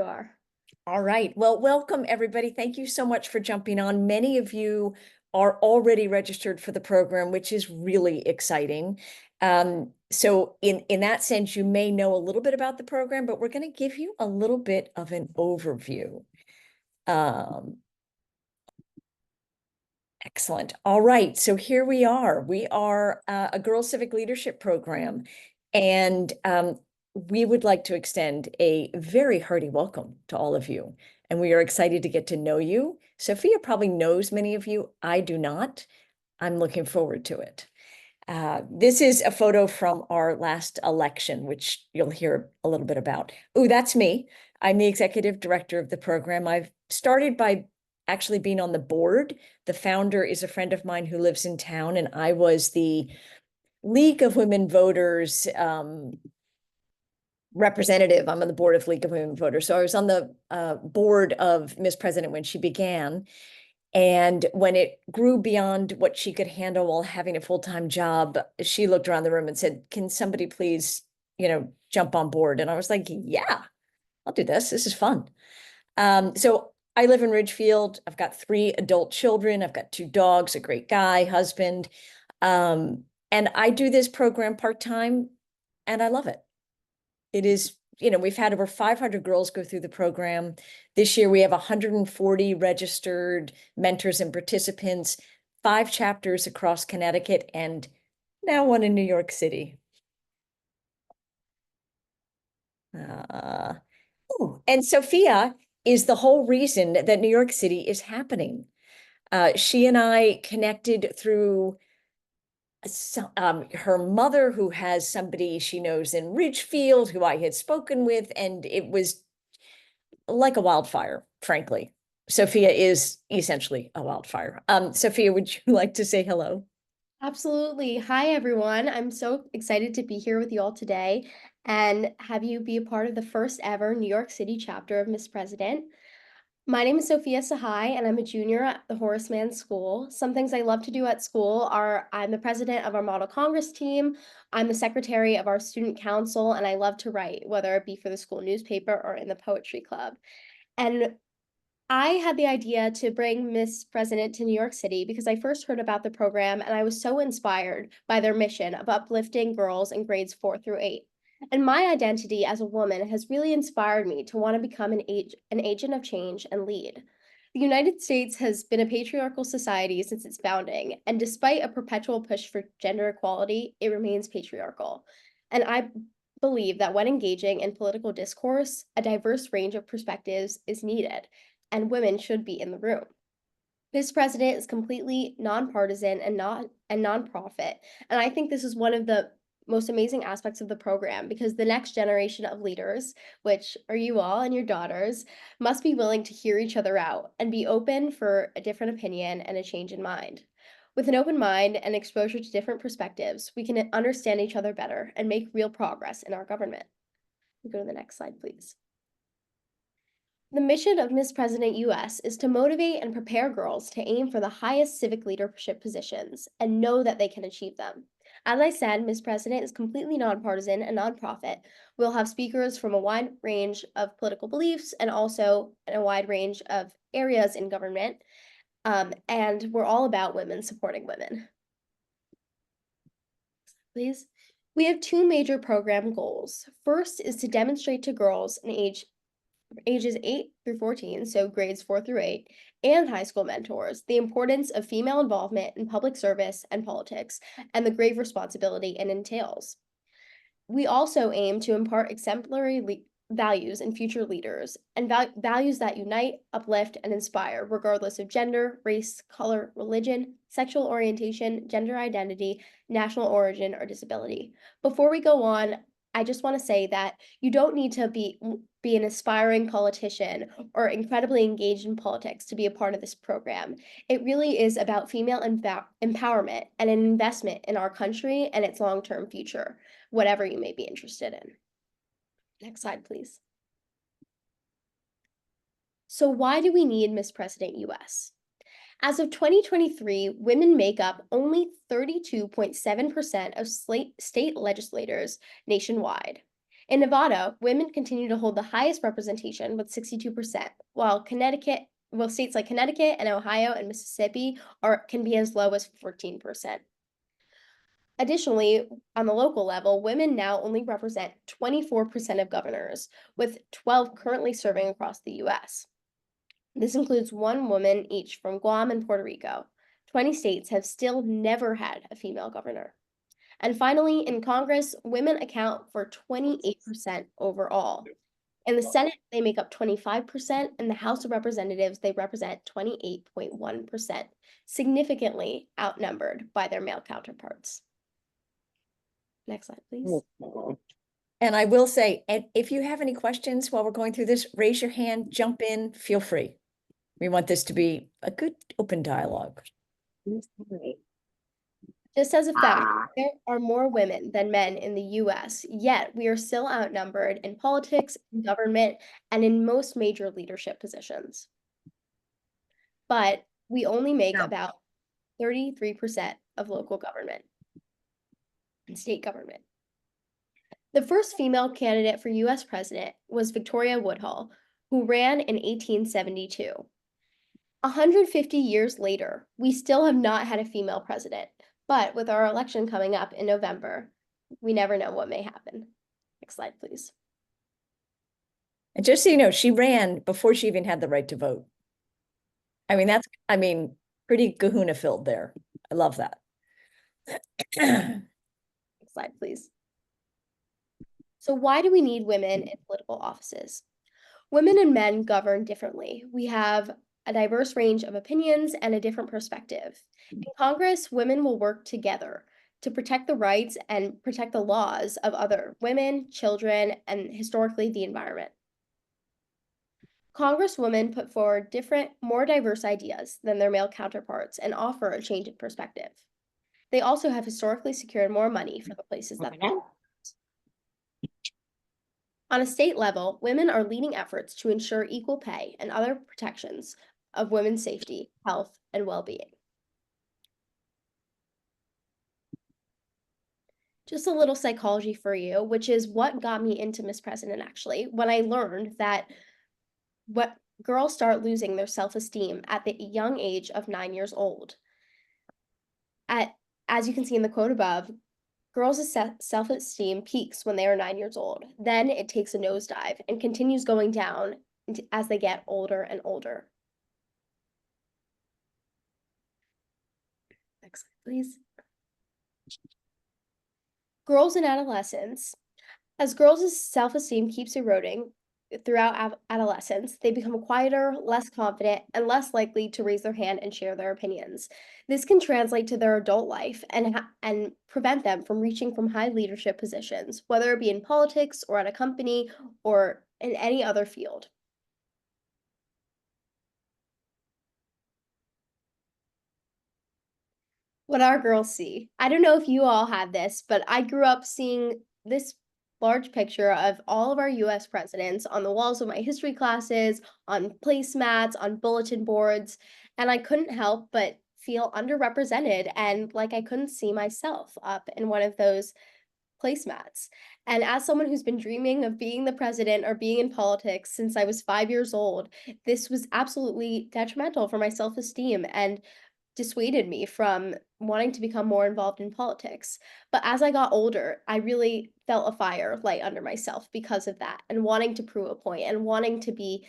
are. All right. Well, welcome everybody. Thank you so much for jumping on. Many of you are already registered for the program, which is really exciting. So in that sense, you may know a little bit about the program, but we're going to give you a little bit of an overview. Excellent. All right. So here we are. We are a Girls Civic Leadership program, and we would like to extend a very hearty welcome to all of you. And we are excited to get to know you. Sophia probably knows many of you. I do not. I'm looking forward to it. This is a photo from our last election, which you'll hear a little bit about. Oh, that's me. I'm the executive director of the program. I've started by actually being on the board. The founder is a friend of mine who lives in town, and I was the League of Women Voters representative. I'm on the board of League of Women Voters. So I was on the board of Miss President when she began. And when it grew beyond what she could handle while having a full-time job, she looked around the room and said, "Can somebody please, jump on board?" And I was like, "Yeah, I'll do this. This is fun." So I live in Ridgefield. I've got 3 adult children. I've got 2 dogs, a great guy, husband. And I do this program part-time, and I love it. It is, we've had over 500 girls go through the program. This year we have 140 registered mentors and participants, 5 chapters across Connecticut, and now 1 in New York City. And Sophia is the whole reason that New York City is happening. She and I connected through her mother, who has somebody she knows in Ridgefield, who I had spoken with, and it was like a wildfire, frankly. Sophia is essentially a wildfire. Sophia, would you like to say hello? Absolutely. Hi, everyone. I'm so excited to be here with you all today and have you be a part of the first ever New York City chapter of Miss President. My name is Sofia Sahai, and I'm a junior at the Horace Mann School. Some things I love to do at school are I'm the president of our Model Congress team, I'm the secretary of our student council, and I love to write, whether it be for the school newspaper or in the poetry club. And I had the idea to bring Miss President to New York City because I first heard about the program and I was so inspired by their mission of uplifting girls in grades 4 through 8. And my identity as a woman has really inspired me to want to become an agent of change and lead. The United States has been a patriarchal society since its founding, and despite a perpetual push for gender equality, it remains patriarchal. And I believe that when engaging in political discourse, a diverse range of perspectives is needed and women should be in the room. This president is completely nonpartisan and nonprofit, and I think this is one of the most amazing aspects of the program because the next generation of leaders, which are you all and your daughters, must be willing to hear each other out and be open for a different opinion and a change in mind. With an open mind and exposure to different perspectives, we can understand each other better and make real progress in our government. Go to the next slide, please. The mission of Miss President US is to motivate and prepare girls to aim for the highest civic leadership positions and know that they can achieve them. As I said, Miss President is completely nonpartisan and nonprofit. We'll have speakers from a wide range of political beliefs and also a wide range of areas in government. And we're all about women supporting women. Please. We have 2 major program goals. First is to demonstrate to girls in ages 8 through 14, so grades 4 through 8, and high school mentors, the importance of female involvement in public service and politics, and the grave responsibility it entails. We also aim to impart exemplary values in future leaders, and values that unite, uplift, and inspire, regardless of gender, race, color, religion, sexual orientation, gender identity, national origin, or disability. Before we go on, I just want to say that you don't need to be an aspiring politician or incredibly engaged in politics to be a part of this program. It really is about female empowerment and an investment in our country and its long-term future, whatever you may be interested in. Next slide, please. So why do we need Miss President US? As of 2023, women make up only 32.7% of state legislators nationwide. In Nevada, women continue to hold the highest representation with 62%, while states like Connecticut and Ohio and Mississippi can be as low as 14%. Additionally, on the local level, women now only represent 24% of governors, with 12 currently serving across the US. This includes one woman each from Guam and Puerto Rico. 20 states have still never had a female governor. And finally, in Congress, women account for 28% overall. In the Senate, they make up 25%. In the House of Representatives, they represent 28.1%, significantly outnumbered by their male counterparts. Next slide, please. And I will say, and if you have any questions while we're going through this, raise your hand, jump in, feel free. We want this to be a good open dialogue. Just as a fact, there are more women than men in the US, yet we are still outnumbered in politics, in government, and in most major leadership positions. But we only make about 33% of local government and state government. The first female candidate for US president was Victoria Woodhull, who ran in 1872. 150 years later, we still have not had a female president, but with our election coming up in November, we never know what may happen. Next slide, please. And just so you know, she ran before she even had the right to vote. I mean, that's, pretty kahuna filled there. I love that. Next slide, please. So why do we need women in political offices? Women and men govern differently. We have a diverse range of opinions and a different perspective. In Congress, women will work together to protect the rights and protect the laws of other women, children, and historically the environment. Congresswomen put forward different, more diverse ideas than their male counterparts and offer a change in perspective. They also have historically secured more money for the places that they go. On a state level, women are leading efforts to ensure equal pay and other protections of women's safety, health, and well-being. Just a little psychology for you, which is what got me into Miss President actually, when I learned that girls start losing their self-esteem at the young age of 9 years old. As you can see in the quote above, girls' self-esteem peaks when they are 9 years old. Then it takes a nosedive and continues going down as they get older and older. Next slide, please. Girls in adolescence. As girls' self-esteem keeps eroding throughout adolescence, they become quieter, less confident, and less likely to raise their hand and share their opinions. This can translate to their adult life and prevent them from reaching from high leadership positions, whether it be in politics or at a company or in any other field. What our girls see. I don't know if you all had this, but I grew up seeing this large picture of all of our US presidents on the walls of my history classes, on placemats, on bulletin boards, and I couldn't help but feel underrepresented and like I couldn't see myself up in one of those placemats. And as someone who's been dreaming of being the president or being in politics since I was 5 years old, this was absolutely detrimental for my self-esteem and dissuaded me from wanting to become more involved in politics. But as I got older, I really felt a fire light under myself because of that and wanting to prove a point and wanting to be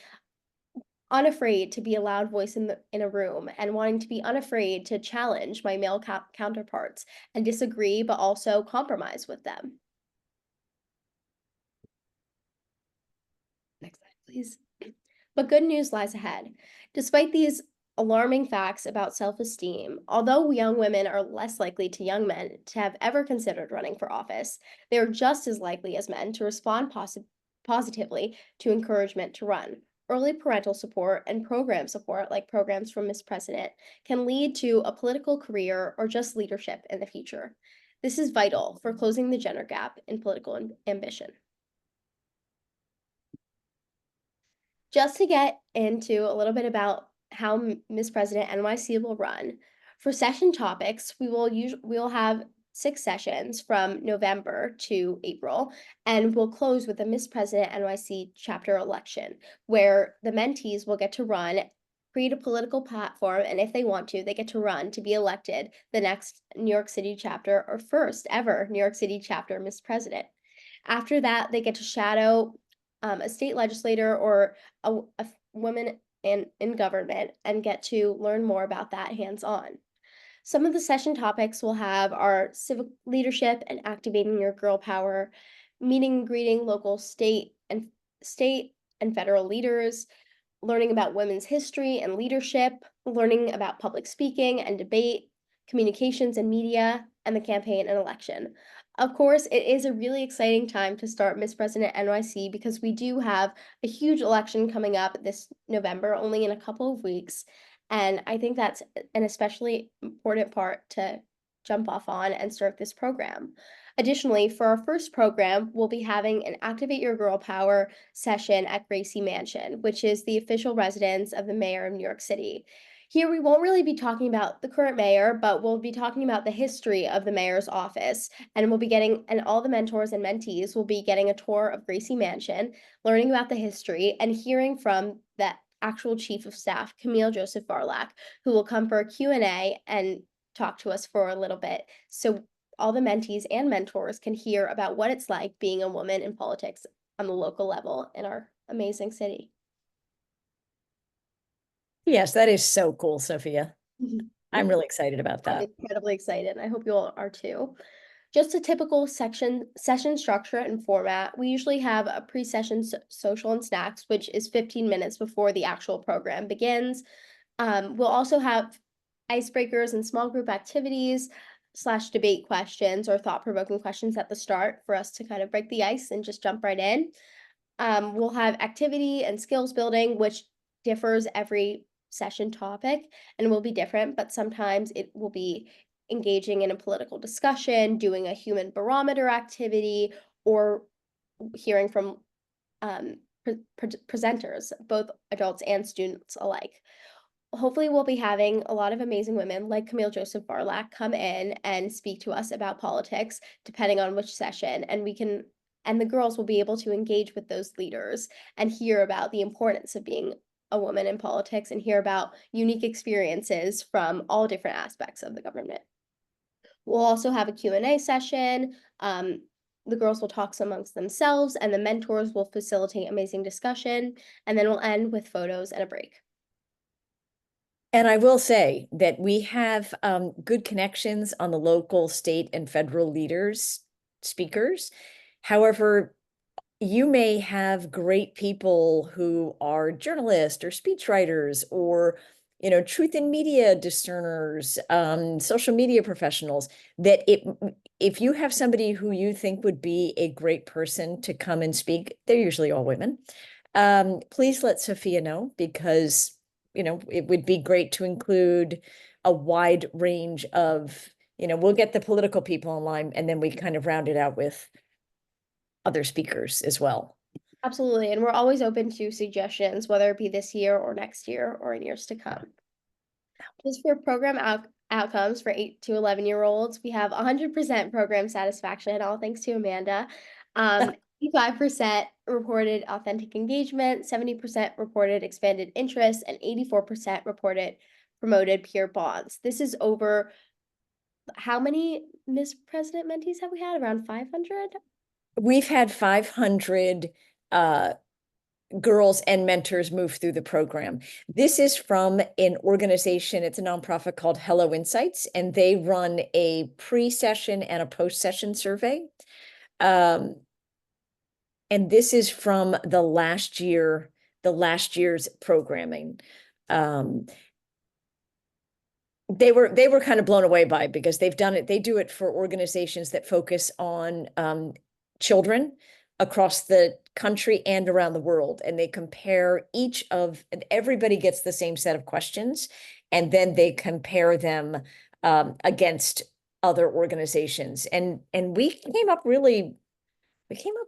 unafraid to be a loud voice in a room and wanting to be unafraid to challenge my male counterparts and disagree but also compromise with them. Next slide, please. But good news lies ahead. Despite these alarming facts about self-esteem, although young women are less likely to young men to have ever considered running for office, they are just as likely as men to respond positively to encouragement to run. Early parental support and program support, like programs from Miss President, can lead to a political career or just leadership in the future. This is vital for closing the gender gap in political ambition. Just to get into a little bit about how Miss President NYC will run, for session topics, we will have 6 sessions from November to April, and we'll close with a Miss President NYC chapter election, where the mentees will get to run, create a political platform, and if they want to, they get to run to be elected the next New York City chapter or first ever New York City chapter Miss President. After that, they get to shadow a state legislator or a woman in government and get to learn more about that hands-on. Some of the session topics we'll have are civic leadership and activating your girl power, meeting and greeting local state and federal leaders, learning about women's history and leadership, learning about public speaking and debate, communications and media, and the campaign and election. Of course, it is a really exciting time to start Miss President NYC because we do have a huge election coming up this November, only in a couple of weeks. And I think that's an especially important part to jump off on and start this program. Additionally, for our first program, we'll be having an Activate Your Girl Power session at Gracie Mansion, which is the official residence of the mayor of New York City. Here, we won't really be talking about the current mayor, but we'll be talking about the history of the mayor's office. And all the mentors and mentees will be getting a tour of Gracie Mansion, learning about the history, and hearing from the actual chief of staff, Camille Joseph Varlak, who will come for a Q&A and talk to us for a little bit. So all the mentees and mentors can hear about what it's like being a woman in politics on the local level in our amazing city. Yes, that is so cool, Sophia. I'm really excited about I'm that. incredibly excited. I hope you all are too. Just a typical session structure and format. We usually have a pre-session social and snacks, which is 15 minutes before the actual program begins. We'll also have icebreakers and small group activities / debate questions or thought-provoking questions at the start for us to kind of break the ice and just jump right in. We'll have activity and skills building, which differs every session topic and will be different, but sometimes it will be engaging in a political discussion, doing a human barometer activity, or hearing from presenters, both adults and students alike. Hopefully, we'll be having a lot of amazing women like Camille Joseph Varlak come in and speak to us about politics, depending on which session, and the girls will be able to engage with those leaders and hear about the importance of being a woman in politics and hear about unique experiences from all different aspects of the government. We'll also have a Q&A session. The girls will talk amongst themselves, and the mentors will facilitate amazing discussion, and then we'll end with photos and a break. And I will say that we have good connections on the local, state, and federal leaders, speakers. However, you may have great people who are journalists or speechwriters or, truth in media discerners, social media professionals, that if you have somebody who you think would be a great person to come and speak, they're usually all women. Please let Sophia know because, it would be great to include a wide range of, we'll get the political people in line and then we kind of round it out with other speakers as well. Absolutely, and we're always open to suggestions, whether it be this year or next year or in years to come. Just for program outcomes for 8 to 11-year-olds, we have 100% program satisfaction, all thanks to Amanda. 85% reported authentic engagement, 70% reported expanded interest, and 84% reported promoted peer bonds. This is over how many Miss President mentees have we had? Around 500? We've had 500 girls and mentors move through the program. This is from an organization, it's a nonprofit called Hello Insights, and they run a pre-session and a post-session survey. And this is from the last year's programming. They were kind of blown away by it because they do it for organizations that focus on children across the country and around the world. And they compare and everybody gets the same set of questions. And then they compare them against other organizations. And we came up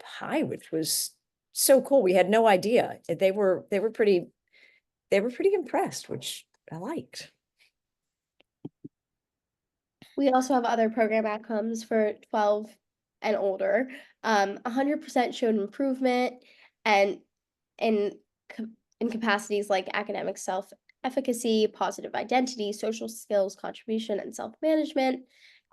high, which was so cool. We had no idea. They were pretty impressed, which I liked. We also have other program outcomes for 12 and older. 100% showed improvement and in in capacities like academic self-efficacy, positive identity, social skills, contribution, and self-management.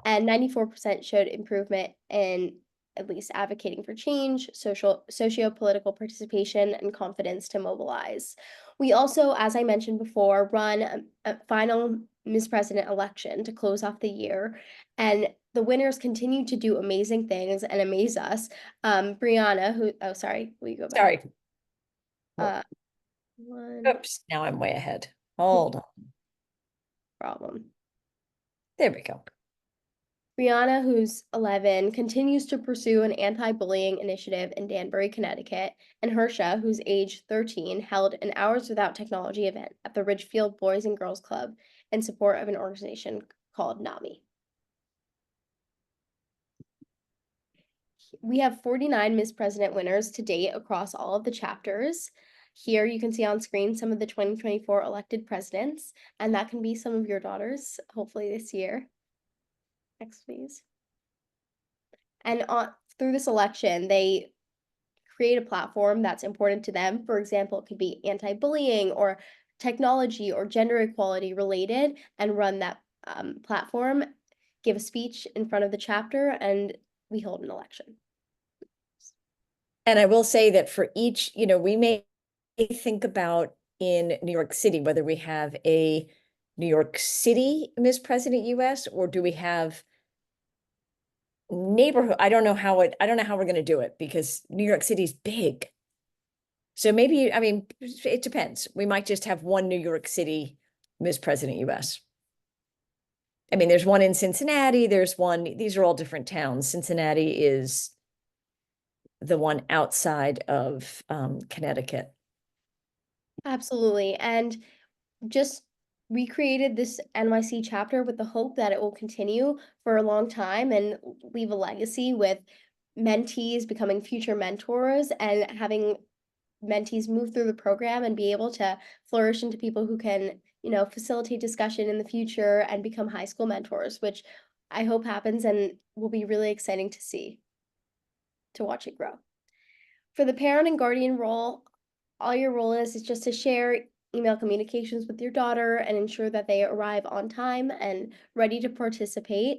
And 94% showed improvement in at least advocating for change, socio-political participation, and confidence to mobilize. We also, as I mentioned before, run a final Miss President election to close off the year, and the winners continue to do amazing things and amaze us. Brianna, who oh sorry, will you go back? Sorry. Uh, one Oops, now I'm way ahead. Hold on. problem. There we go. Brianna, who's 11, continues to pursue an anti-bullying initiative in Danbury, Connecticut, and Hersha, who's age 13, held an Hours Without Technology event at the Ridgefield Boys and Girls Club in support of an organization called NAMI. We have 49 Miss President winners to date across all of the chapters. Here you can see on screen some of the 2024 elected presidents, and that can be some of your daughters, hopefully this year. Next, please. And through this election, they create a platform that's important to them. For example, it could be anti-bullying or technology or gender equality related, and run that platform, give a speech in front of the chapter, and we hold an election. And I will say that for each, we may think about in New York City, whether we have a New York City Miss President US, or do we have neighborhood? I don't know how we're going to do it because New York City's big. So maybe, I mean, it depends. We might just have one New York City Miss President US. I mean, there's one in Cincinnati, there's one, these are all different towns. Cincinnati is the one outside of Connecticut. Absolutely. And just we created this NYC chapter with the hope that it will continue for a long time and leave a legacy with mentees becoming future mentors and having mentees move through the program and be able to flourish into people who can, facilitate discussion in the future and become high school mentors, which I hope happens and will be really exciting to see, to watch it grow. For the parent and guardian role, all your role is just to share email communications with your daughter and ensure that they arrive on time and ready to participate.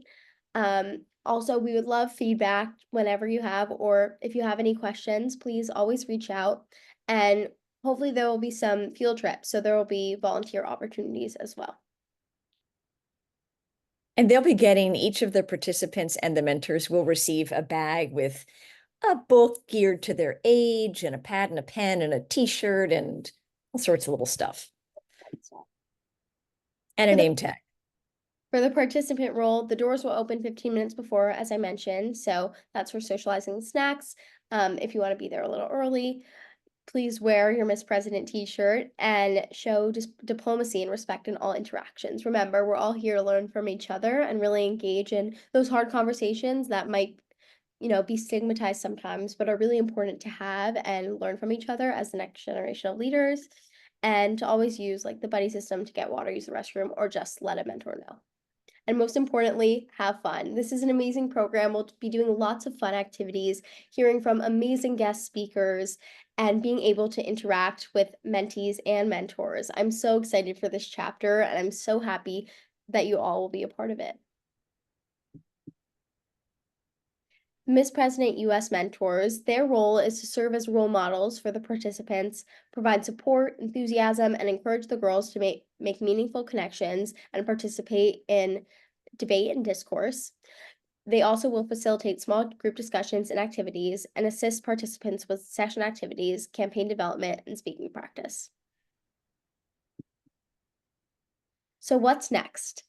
Also, we would love feedback whenever you have, or if you have any questions, please always reach out. And hopefully there will be some field trips, so there will be volunteer opportunities as well. And they'll be getting, each of the participants and the mentors will receive a bag with a book geared to their age and a pad and a pen and a t-shirt and all sorts of little stuff. And a name tag. For the participant role, the doors will open 15 minutes before, as I mentioned, so that's for socializing and snacks. If you want to be there a little early, please wear your Miss President t-shirt and show diplomacy and respect in all interactions. Remember, we're all here to learn from each other and really engage in those hard conversations that might, be stigmatized sometimes, but are really important to have and learn from each other as the next generation of leaders. And to always use like the buddy system to get water, use the restroom, or just let a mentor know. And most importantly, have fun. This is an amazing program. We'll be doing lots of fun activities, hearing from amazing guest speakers, and being able to interact with mentees and mentors. I'm so excited for this chapter, and I'm so happy that you all will be a part of it. Miss President US mentors, their role is to serve as role models for the participants, provide support, enthusiasm, and encourage the girls to make meaningful connections and participate in debate and discourse. They also will facilitate small group discussions and activities and assist participants with session activities, campaign development, and speaking practice. So what's next?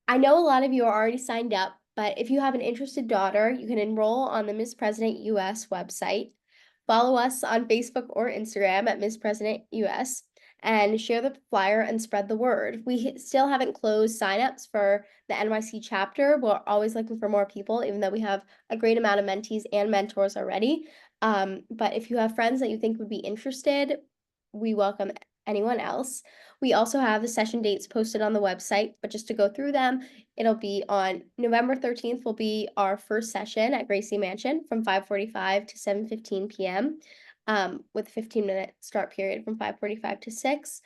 I know a lot of you are already signed up, but if you have an interested daughter, you can enroll on the Miss President US website. Follow us on Facebook or Instagram at Miss President US and share the flyer and spread the word. We still haven't closed signups for the NYC chapter. We're always looking for more people, even though we have a great amount of mentees and mentors already. But if you have friends that you think would be interested, we welcome anyone else. We also have the session dates posted on the website, but just to go through them, it'll be on November 13th will be our first session at Gracie Mansion from 5:45 to 7:15 p.m. With a 15-minute start period from 5:45 to 6.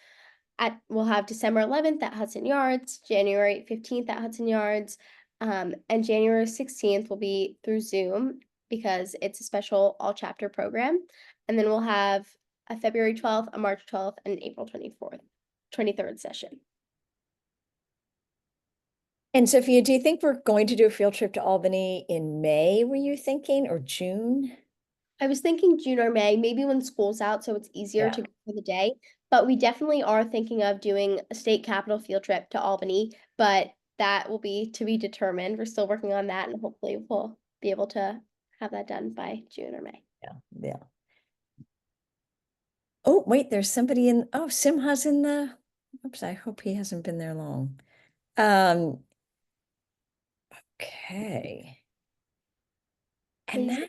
We'll have December 11th at Hudson Yards, January 15th at Hudson Yards, and January 16th will be through Zoom because it's a special all chapter program. And then we'll have a February 12th, a March 12th, and an April 23rd session. And Sophia, do you think we're going to do a field trip to Albany in May, were you thinking, or June? I was thinking June or May, maybe when school's out, so it's easier Yeah. to go for the day. But we definitely are thinking of doing a state capital field trip to Albany, but that will be to be determined. We're still working on that, and hopefully we'll be able to have that done by June or May. Yeah, yeah. Oh, wait, there's somebody Simha's in the, oops, I hope he hasn't been there long. Okay. And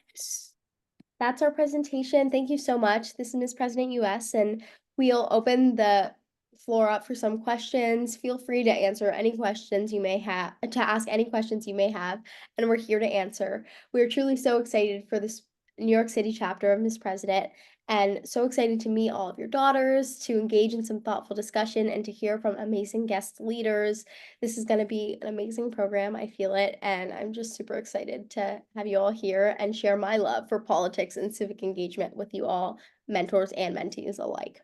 That's our presentation. Thank you so much. This is Ms. President US, and we'll open the floor up for some questions. Feel free to answer any questions you may have, to ask any questions you may have, and we're here to answer. We are truly so excited for this New York City chapter of Ms. President, and so excited to meet all of your daughters, to engage in some thoughtful discussion, and to hear from amazing guest leaders. This is going to be an amazing program. I feel it, and I'm just super excited to have you all here and share my love for politics and civic engagement with you all, mentors and mentees alike.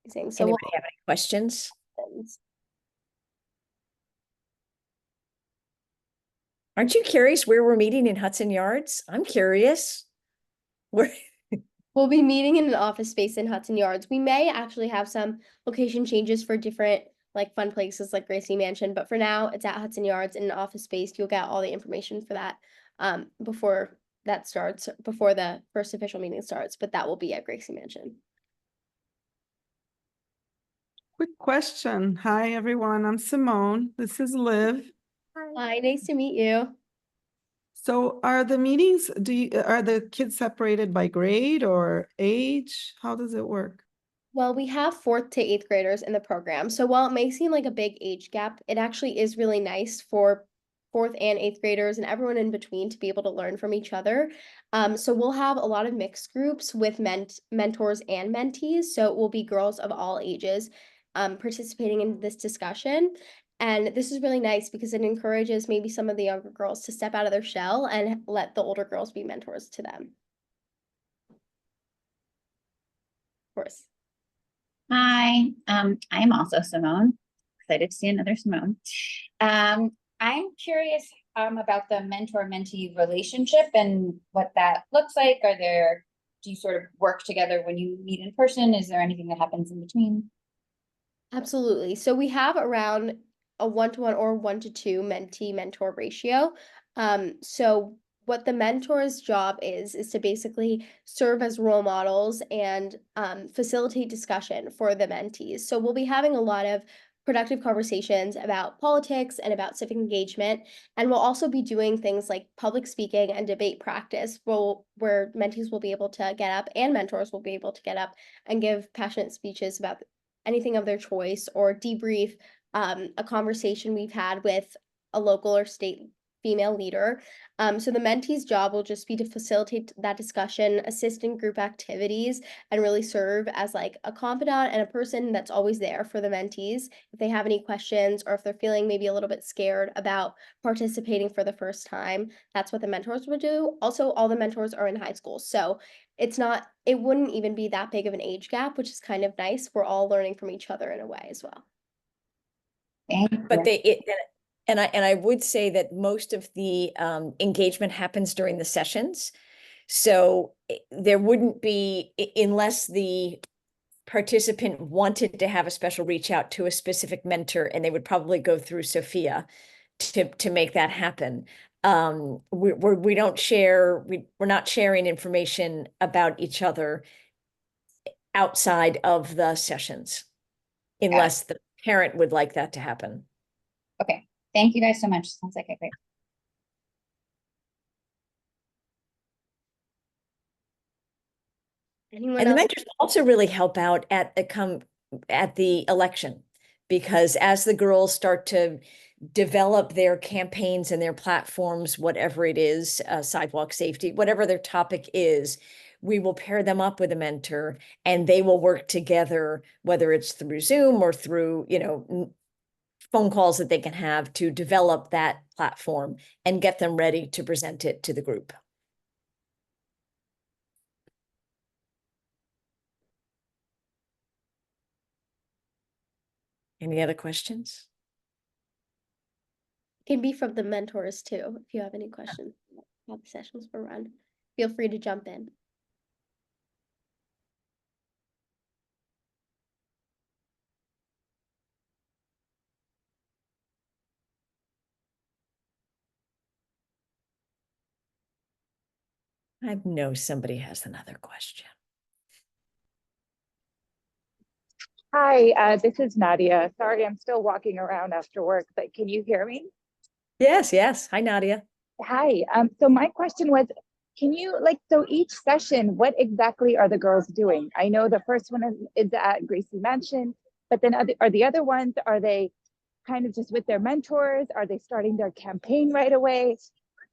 So anybody have any questions? Aren't you curious where we're meeting in Hudson Yards? I'm curious. We'll be meeting in an office space in Hudson Yards. We may actually have some location changes for different like fun places like Gracie Mansion, but for now it's at Hudson Yards in an office space. You'll get all the information for that before that starts, before the first official meeting starts, but that will be at Gracie Mansion. Quick question. Hi, everyone. I'm Simone. This is Liv. Hi, nice to meet you. So are the meetings, are the kids separated by grade or age? How does it work? Well, we have 4th to 8th graders in the program. So while it may seem like a big age gap, it actually is really nice for 4th and 8th graders and everyone in between to be able to learn from each other. So we'll have a lot of mixed groups with mentors and mentees. So it will be girls of all ages participating in this discussion. And this is really nice because it encourages maybe some of the younger girls to step out of their shell and let the older girls be mentors to them. Of course. Hi, I'm also Simone. Excited to see another Simone. I'm curious about the mentor-mentee relationship and what that looks like. Do you sort of work together when you meet in person? Is there anything that happens in between? Absolutely. So we have around a 1-to-1 or 1-to-2 mentee-mentor ratio. So what the mentor's job is to basically serve as role models and facilitate discussion for the mentees. So we'll be having a lot of productive conversations about politics and about civic engagement. And we'll also be doing things like public speaking and debate practice where mentees will be able to get up and mentors will be able to get up and give passionate speeches about anything of their choice or debrief a conversation we've had with a local or state female leader. So the mentee's job will just be to facilitate that discussion, assist in group activities, and really serve as like a confidant and a person that's always there for the mentees if they have any questions or if they're feeling maybe a little bit scared about participating for the first time. That's what the mentors would do. Also, all the mentors are in high school, so it wouldn't even be that big of an age gap, which is kind of nice. We're all learning from each other in a way as well. But I would say that most of the engagement happens during the sessions. So there wouldn't be, unless the participant wanted to have a special reach out to a specific mentor, and they would probably go through Sofia to make that happen. We don't share, we're not sharing information about each other outside of the sessions, unless the parent would like that to happen. Okay, thank you guys so much. Sounds like a great. Anyone And the else? mentors also really help out at the election, because as the girls start to develop their campaigns and their platforms, whatever it is, sidewalk safety, whatever their topic is, we will pair them up with a mentor and they will work together, whether it's through Zoom or through, phone calls that they can have to develop that platform and get them ready to present it to the group. Any other questions? Can be from the mentors too, if you have any questions about how the sessions were run. Feel free to jump in. I know somebody has another question. Hi, this is Nadia. Sorry, I'm still walking around after work, but can you hear me? Yes, yes. Hi, Nadia. Hi. So my question was, can you so each session, what exactly are the girls doing? I know the first one is at Gracie Mansion, but then are the other ones, are they kind of just with their mentors? Are they starting their campaign right away?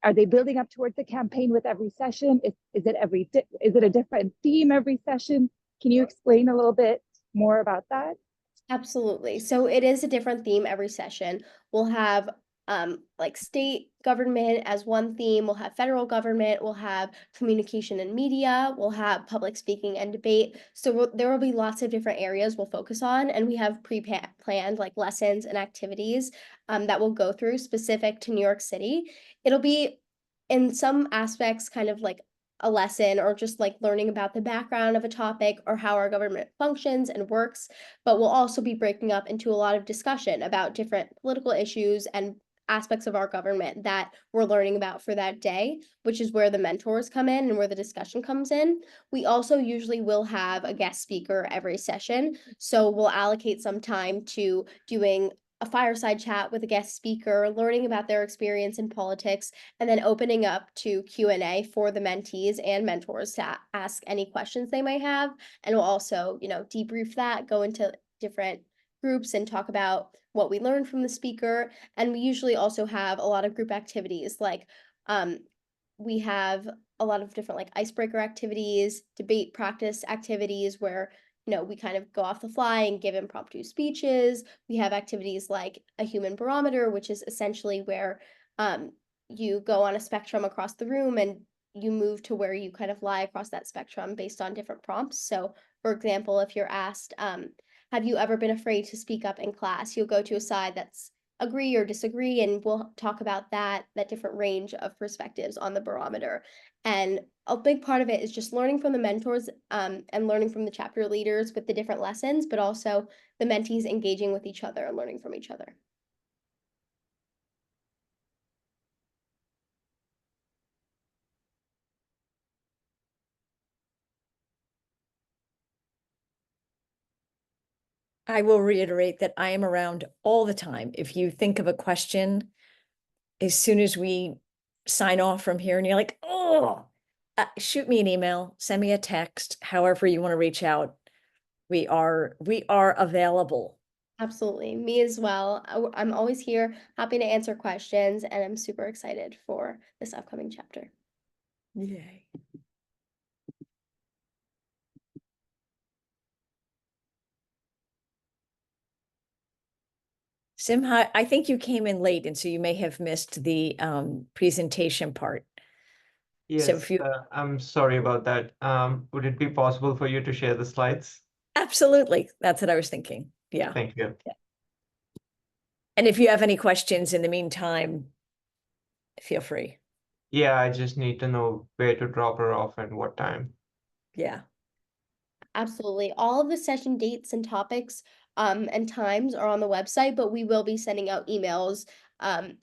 Are they building up towards the campaign with every session? Is it a different theme every session? Can you explain a little bit more about that? Absolutely. So it is a different theme every session. We'll have like state government as one theme, we'll have federal government, we'll have communication and media, we'll have public speaking and debate. So there will be lots of different areas we'll focus on, and we have pre-planned like lessons and activities that we'll go through specific to New York City. It'll be in some aspects kind of like a lesson or just like learning about the background of a topic or how our government functions and works, but we'll also be breaking up into a lot of discussion about different political issues and aspects of our government that we're learning about for that day, which is where the mentors come in and where the discussion comes in. We also usually will have a guest speaker every session, so we'll allocate some time to doing a fireside chat with a guest speaker, learning about their experience in politics, and then opening up to Q&A for the mentees and mentors to ask any questions they might have. And we'll also, debrief that, go into different groups and talk about what we learned from the speaker. And we usually also have a lot of group activities, like we have a lot of different like icebreaker activities, debate practice activities where we kind of go off the fly and give impromptu speeches. We have activities like a human barometer, which is essentially where you go on a spectrum across the room and you move to where you kind of lie across that spectrum based on different prompts. So, for example, if you're asked, have you ever been afraid to speak up in class? You'll go to a side that's agree or disagree, and we'll talk about that different range of perspectives on the barometer. And a big part of it is just learning from the mentors and learning from the chapter leaders with the different lessons, but also the mentees engaging with each other and learning from each other. I will reiterate that I am around all the time. If you think of a question, as soon as we sign off from here and you're like, oh, shoot me an email, send me a text, however you want to reach out. We are available. Absolutely. Me as well. I'm always here, happy to answer questions, and I'm super excited for this upcoming chapter. Yay. Simha, I think you came in late, and so you may have missed the presentation part. So if Yes, I'm sorry about that. Would it be possible for you to share the slides? Absolutely, that's what I was thinking. Yeah. Thank you. And if you have any questions in the meantime, feel free. Yeah, I just need to know where to drop her off and what time. Yeah. Absolutely. All of the session dates and topics and times are on the website, but we will be sending out emails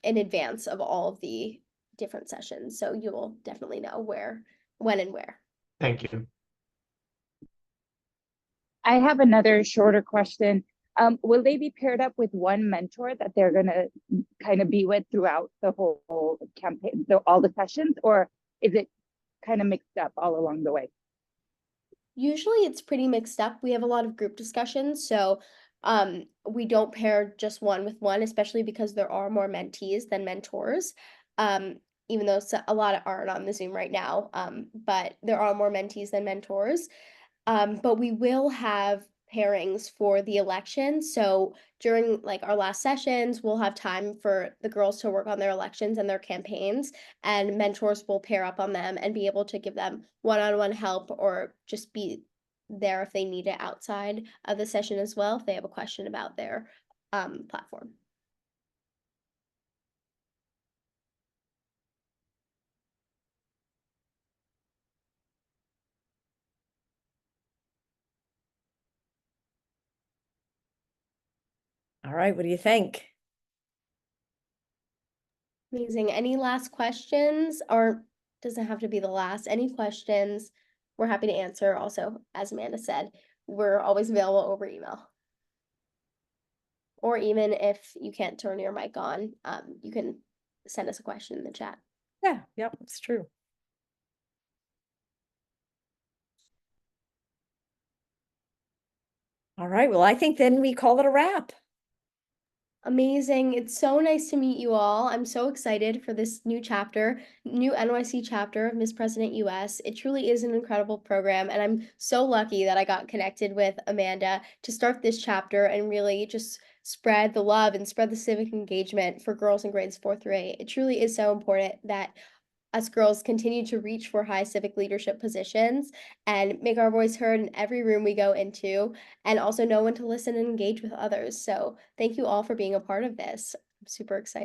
in advance of all of the different sessions. So you will definitely know where, when, and where. Thank you. I have another shorter question. Will they be paired up with one mentor that they're going to kind of be with throughout the whole campaign, all the sessions, or is it kind of mixed up all along the way? Usually it's pretty mixed up. We have a lot of group discussions, so we don't pair just one with one, especially because there are more mentees than mentors. Even though a lot aren't on the Zoom right now, but there are more mentees than mentors. But we will have pairings for the election. So during like our last sessions, we'll have time for the girls to work on their elections and their campaigns, and mentors will pair up on them and be able to give them one-on-one help or just be there if they need it outside of the session as well, if they have a question about their platform. All right, what do you think? Amazing. Any last questions, or doesn't have to be the last? Any questions? We're happy to answer. Also, as Amanda said, we're always available over email. Or even if you can't turn your mic on, you can send us a question in the chat. Yeah, yep, it's true. All right, well, I think then we call it a wrap. Amazing. It's so nice to meet you all. I'm so excited for this new chapter, new NYC chapter of Miss President US. It truly is an incredible program, and I'm so lucky that I got connected with Amanda to start this chapter and really just spread the love and spread the civic engagement for girls in grades 4 through 8. It truly is so important that us girls continue to reach for high civic leadership positions and make our voice heard in every room we go into, and also know when to listen and engage with others. So thank you all for being a part of this. I'm super excited.